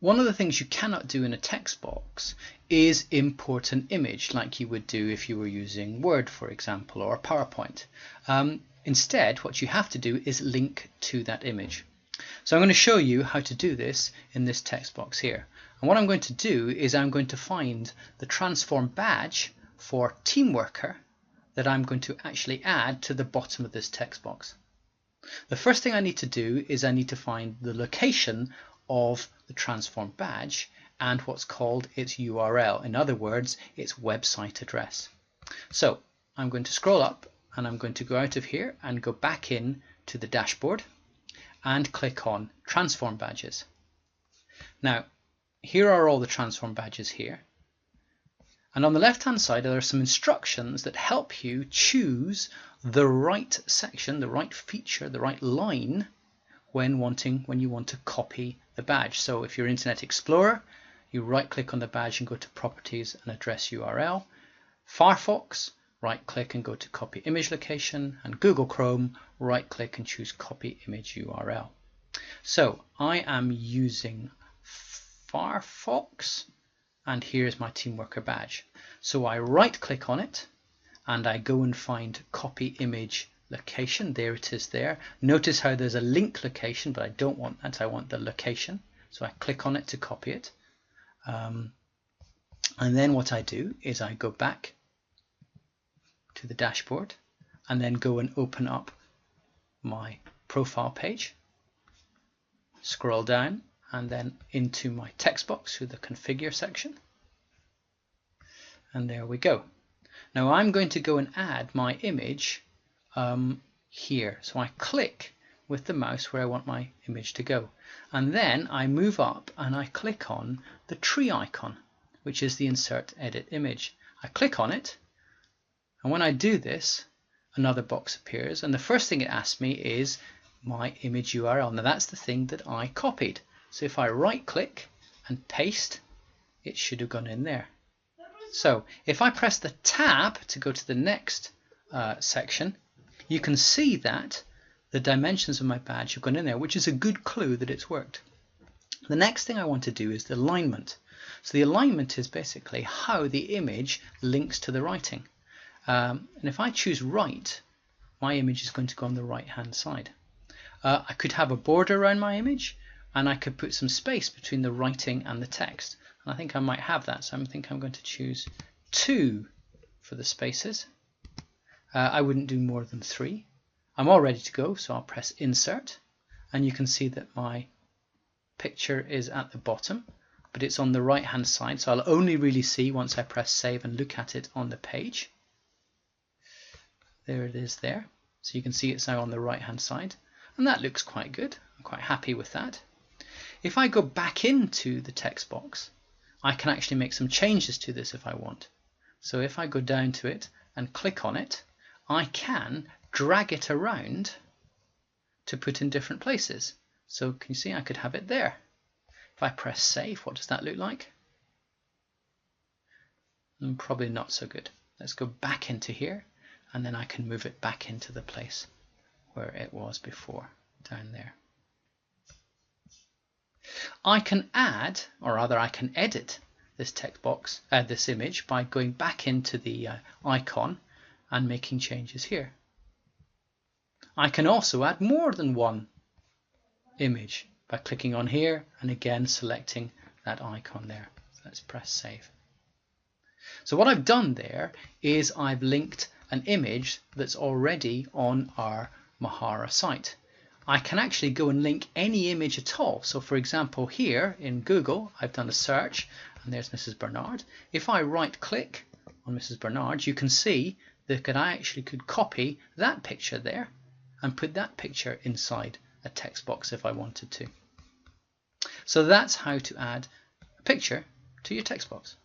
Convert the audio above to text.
One of the things you cannot do in a text box is import an image like you would do if you were using Word, for example, or PowerPoint. Instead, what you have to do is link to that image. So I'm going to show you how to do this in this text box here. And what I'm going to do is I'm going to find the transform badge for Team Worker that I'm going to actually add to the bottom of this text box. The first thing I need to do is I need to find the location of the transform badge and what's called its URL. In other words, its website address. So I'm going to scroll up and I'm going to go out of here and go back in to the dashboard and click on transform badges. Now here are all the transform badges here. And on the left hand side there are some instructions that help you choose the right section, the right feature, the right line when you want to copy the badge. So if you're Internet Explorer, you right click on the badge and go to Properties and Address URL. Firefox, right click and go to Copy Image Location, and Google Chrome, right click and choose Copy Image URL. So I am using Firefox, and here's my Team Worker badge. So I right click on it and I go and find Copy Image Location. There it is there. Notice how there's a link location, but I don't want that. I want the location. So I click on it to copy it. And then what I do is I go back to the dashboard and then go and open up my profile page. Scroll down and then into my text box through the configure section. And there we go. Now I'm going to go and add my image here. So I click with the mouse where I want my image to go. And then I move up and I click on the tree icon, which is the Insert Edit Image. I click on it, and when I do this, another box appears, and the first thing it asks me is my image URL. Now that's the thing that I copied. So if I right click and paste, it should have gone in there. So if I press the tab to go to the next section, you can see that the dimensions of my badge have gone in there, which is a good clue that it's worked. The next thing I want to do is the alignment. So the alignment is basically how the image links to the writing. And if I choose right, my image is going to go on the right hand side. I could have a border around my image, and I could put some space between the writing and the text. And I think I might have that, so I think I'm going to choose 2 for the spaces. I wouldn't do more than 3. I'm all ready to go, so I'll press Insert, and you can see that my picture is at the bottom, but it's on the right hand side, so I'll only really see once I press Save and look at it on the page. There it is there. So you can see it's now on the right hand side, and that looks quite good. I'm quite happy with that. If I go back into the text box, I can actually make some changes to this if I want. So if I go down to it and click on it, I can drag it around to put in different places. So can you see I could have it there. If I press Save, what does that look like? Probably not so good. Let's go back into here, and then I can move it back into the place where it was before, down there. I can add, or rather I can edit this text box, this image, by going back into the icon and making changes here. I can also add more than one image by clicking on here and again selecting that icon there. So let's press Save. So what I've done there is I've linked an image that's already on our Mahara site. I can actually go and link any image at all. So for example, here in Google, I've done a search and there's Mrs. Bernard. If I right click on Mrs. Bernard, you can see that I actually could copy that picture there and put that picture inside a text box if I wanted to. So that's how to add a picture to your text box.